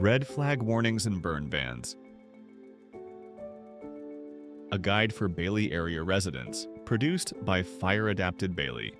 Red flag warnings and burn bans. A guide for Bailey area residents, produced by Fire Adapted Bailey.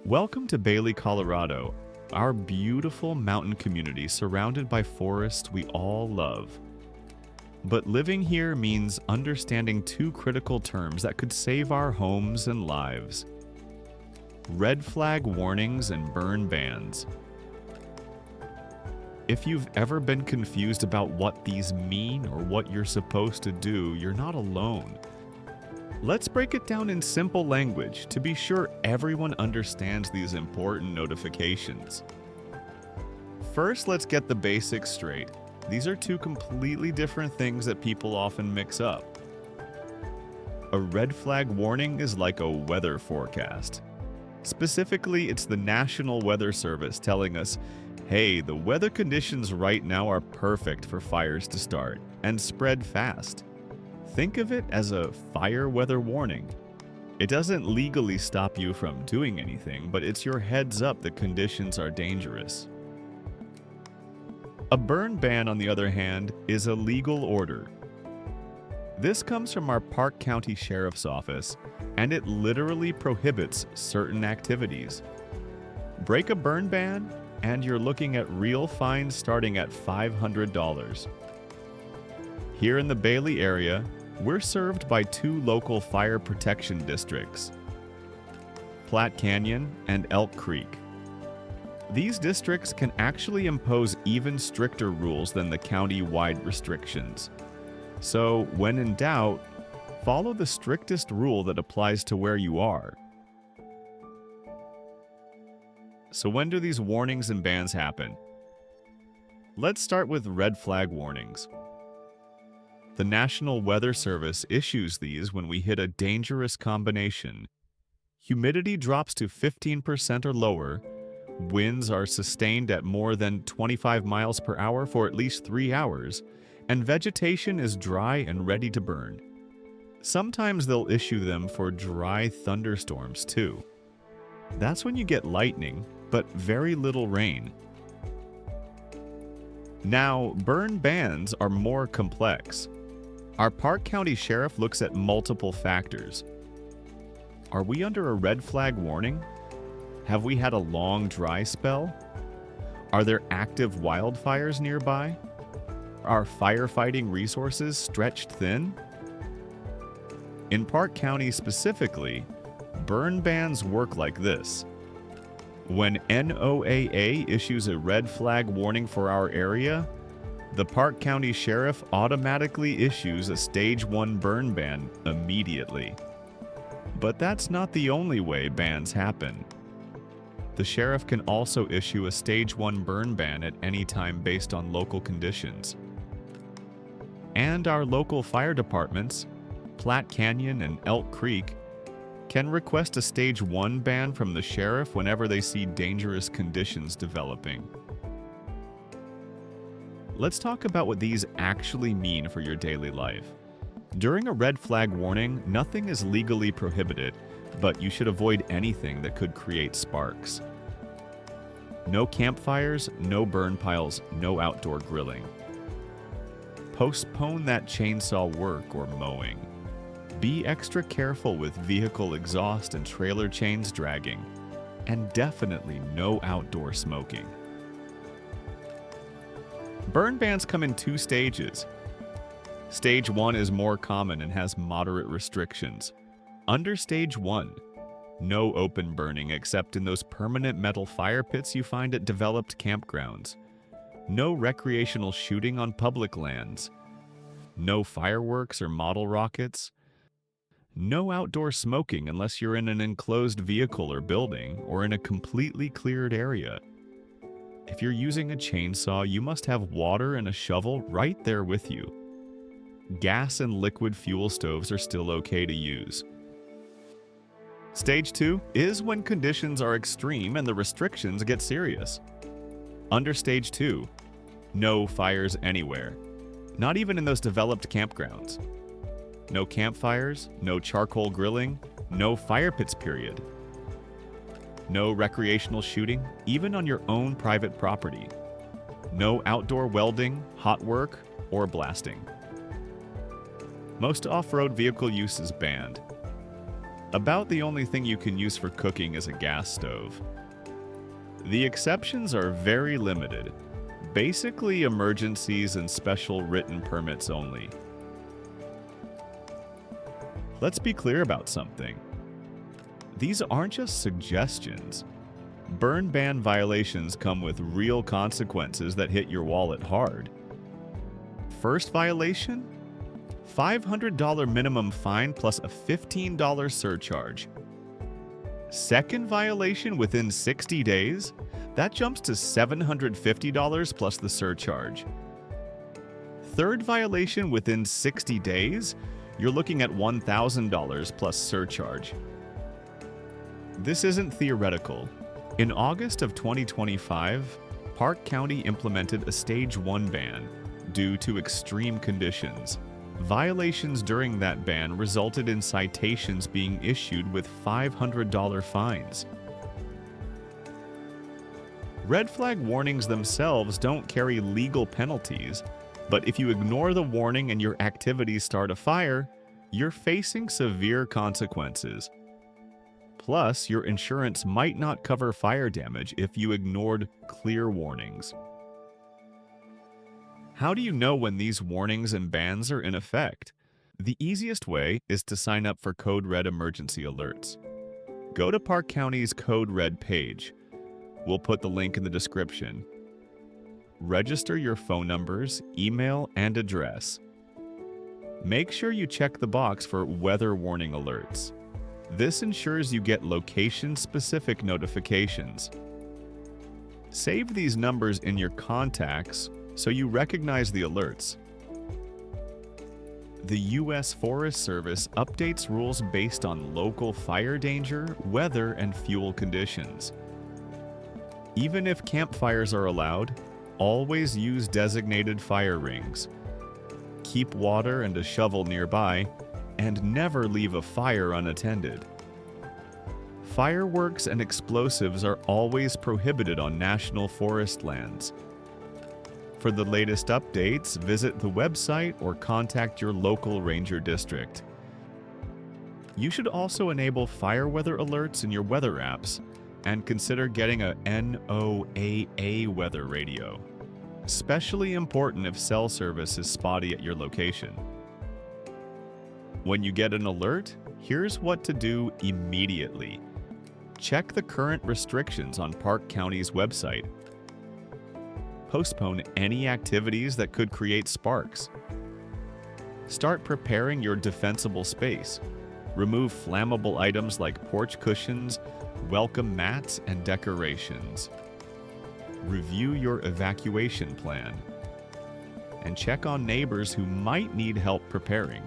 Welcome to Bailey, Colorado, our beautiful mountain community surrounded by forests we all love. But living here means understanding two critical terms that could save our homes and lives: red flag warnings and burn bans. If you've ever been confused about what these mean or what you're supposed to do, you're not alone. Let's break it down in simple language to be sure everyone understands these important notifications. First, let's get the basics straight. These are two completely different things that people often mix up. A red flag warning is like a weather forecast. Specifically, it's the National Weather Service telling us, hey, the weather conditions right now are perfect for fires to start and spread fast. Think of it as a fire weather warning. It doesn't legally stop you from doing anything, but it's your heads up that conditions are dangerous. A burn ban, on the other hand, is a legal order. This comes from our Park County Sheriff's Office, and it literally prohibits certain activities. Break a burn ban, and you're looking at real fines starting at $500. Here in the Bailey area, we're served by two local fire protection districts, Platte Canyon and Elk Creek. These districts can actually impose even stricter rules than the county-wide restrictions. So, when in doubt, follow the strictest rule that applies to where you are. So when do these warnings and bans happen? Let's start with red flag warnings. The National Weather Service issues these when we hit a dangerous combination. Humidity drops to 15% or lower, winds are sustained at more than 25 miles per hour for at least 3 hours, and vegetation is dry and ready to burn. Sometimes they'll issue them for dry thunderstorms too. That's when you get lightning, but very little rain. Now, burn bans are more complex. Our Park County Sheriff looks at multiple factors. Are we under a red flag warning? Have we had a long dry spell? Are there active wildfires nearby? Are firefighting resources stretched thin? In Park County specifically, burn bans work like this. When NOAA issues a red flag warning for our area, the Park County Sheriff automatically issues a Stage 1 burn ban immediately. But that's not the only way bans happen. The Sheriff can also issue a Stage 1 burn ban at any time based on local conditions. And our local fire departments, Platte Canyon and Elk Creek, can request a Stage 1 ban from the Sheriff whenever they see dangerous conditions developing. Let's talk about what these actually mean for your daily life. During a red flag warning, nothing is legally prohibited, but you should avoid anything that could create sparks. No campfires, no burn piles, no outdoor grilling. Postpone that chainsaw work or mowing. Be extra careful with vehicle exhaust and trailer chains dragging. And definitely no outdoor smoking. Burn bans come in two stages. Stage 1 is more common and has moderate restrictions. Under Stage 1, no open burning except in those permanent metal fire pits you find at developed campgrounds. No recreational shooting on public lands. No fireworks or model rockets. No outdoor smoking unless you're in an enclosed vehicle or building or in a completely cleared area. If you're using a chainsaw, you must have water and a shovel right there with you. Gas and liquid fuel stoves are still okay to use. Stage 2 is when conditions are extreme and the restrictions get serious. Under Stage 2, no fires anywhere, not even in those developed campgrounds. No campfires, no charcoal grilling, no fire pits, period. No recreational shooting, even on your own private property. No outdoor welding, hot work, or blasting. Most off-road vehicle use is banned. About the only thing you can use for cooking is a gas stove. The exceptions are very limited. Basically, emergencies and special written permits only. Let's be clear about something. These aren't just suggestions. Burn ban violations come with real consequences that hit your wallet hard. First violation? $500 minimum fine plus a $15 surcharge. Second violation within 60 days? That jumps to $750 plus the surcharge. Third violation within 60 days? You're looking at $1,000 plus surcharge. This isn't theoretical. In August of 2025, Park County implemented a Stage 1 ban due to extreme conditions. Violations during that ban resulted in citations being issued with $500 fines. Red flag warnings themselves don't carry legal penalties, but if you ignore the warning and your activities start a fire, you're facing severe consequences. Plus, your insurance might not cover fire damage if you ignored clear warnings. How do you know when these warnings and bans are in effect? The easiest way is to sign up for CodeRED emergency alerts. Go to Park County's CodeRED page. We'll put the link in the description. Register your phone numbers, email, and address. Make sure you check the box for weather warning alerts. This ensures you get location-specific notifications. Save these numbers in your contacts so you recognize the alerts. The U.S. Forest Service updates rules based on local fire danger, weather, and fuel conditions. Even if campfires are allowed, always use designated fire rings. Keep water and a shovel nearby, and never leave a fire unattended. Fireworks and explosives are always prohibited on national forest lands. For the latest updates, visit the website or contact your local ranger district. You should also enable fire weather alerts in your weather apps and consider getting a NOAA weather radio. Especially important if cell service is spotty at your location. When you get an alert, here's what to do immediately. Check the current restrictions on Park County's website. Postpone any activities that could create sparks. Start preparing your defensible space. Remove flammable items like porch cushions, welcome mats, and decorations. Review your evacuation plan. And check on neighbors who might need help preparing.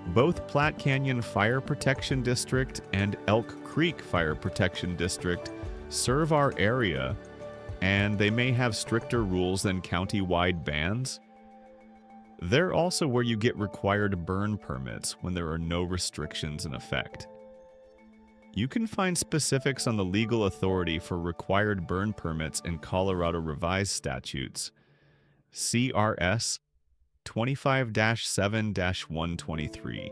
Both Platte Canyon Fire Protection District and Elk Creek Fire Protection District serve our area, and they may have stricter rules than county-wide bans. They're also where you get required burn permits when there are no restrictions in effect. You can find specifics on the legal authority for required burn permits in Colorado Revised Statutes, CRS 25-7-123.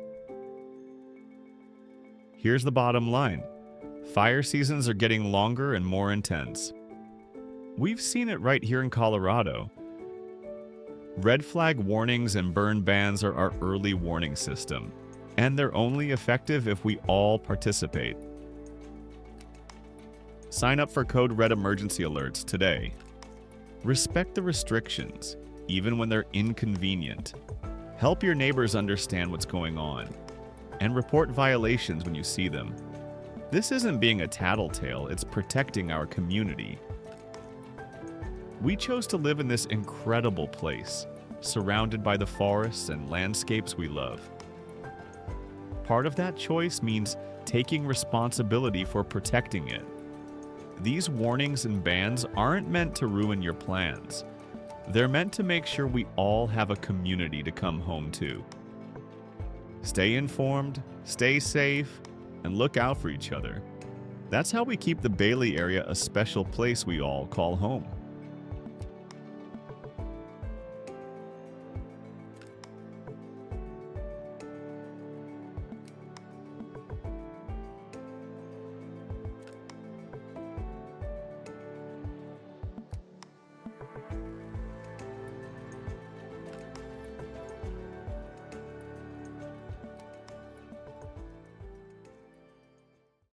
Here's the bottom line. Fire seasons are getting longer and more intense. We've seen it right here in Colorado. Red flag warnings and burn bans are our early warning system, and they're only effective if we all participate. Sign up for CodeRED emergency alerts today. Respect the restrictions, even when they're inconvenient. Help your neighbors understand what's going on, and report violations when you see them. This isn't being a tattletale, it's protecting our community. We chose to live in this incredible place, surrounded by the forests and landscapes we love. Part of that choice means taking responsibility for protecting it. These warnings and bans aren't meant to ruin your plans. They're meant to make sure we all have a community to come home to. Stay informed, stay safe, and look out for each other. That's how we keep the Bailey area a special place we all call home.